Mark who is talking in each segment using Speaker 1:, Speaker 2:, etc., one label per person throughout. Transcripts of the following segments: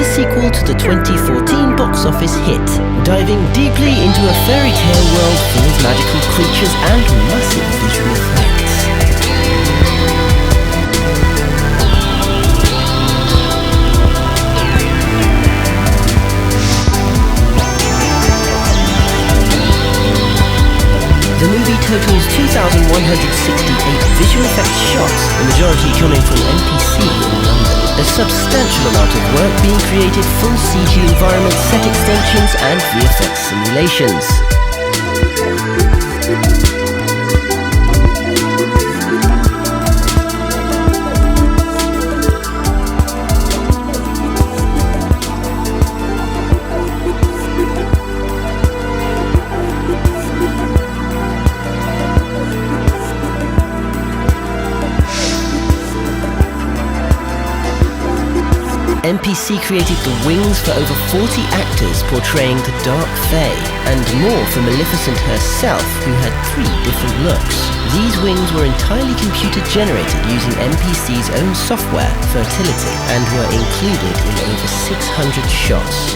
Speaker 1: the sequel to the 2014 box office hit, diving deeply into a fairy tale world full of magical creatures and massive visual effects. The movie totals 2,168 visual effects shots, the majority coming from NPC in London. A substantial amount of work being created, full CG environments, set extensions and VFX simulations. MPC created the wings for over 40 actors portraying the Dark Fae, and more for Maleficent herself, who had 3 different looks. These wings were entirely computer generated using MPC's own software, Fertility, and were included in over 600 shots.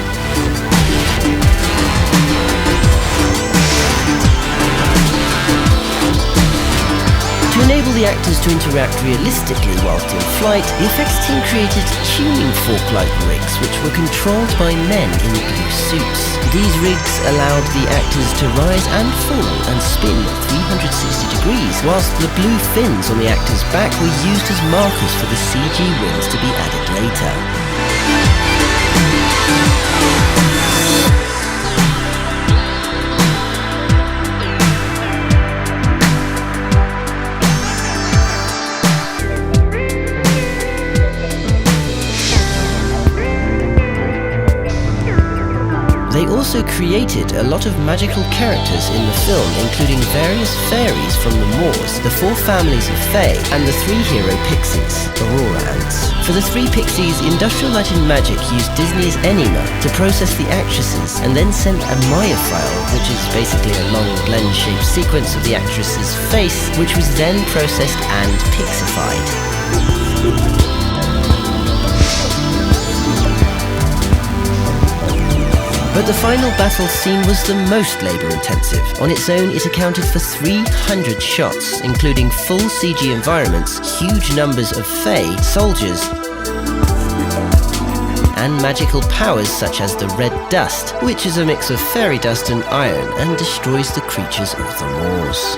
Speaker 1: To enable the actors to interact realistically whilst in flight, the effects team created tuning fork-like rigs which were controlled by men in blue suits. These rigs allowed the actors to rise and fall and spin 360 degrees, whilst the blue fins on the actors' back were used as markers for the CG wings to be added later. They also created a lot of magical characters in the film, including various fairies from the moors, the 4 families of Fae, and the 3 hero pixies, Aurora Ants. For the 3 pixies, Industrial Light and Magic used Disney's Enigma to process the actresses and then sent a Maya file, which is basically a long blend-shaped sequence of the actress's face, which was then processed and pixified. But the final battle scene was the most labour-intensive. On its own, it accounted for 300 shots, including full CG environments, huge numbers of Fae, soldiers, and magical powers such as the red dust, which is a mix of fairy dust and iron and destroys the creatures of the moors.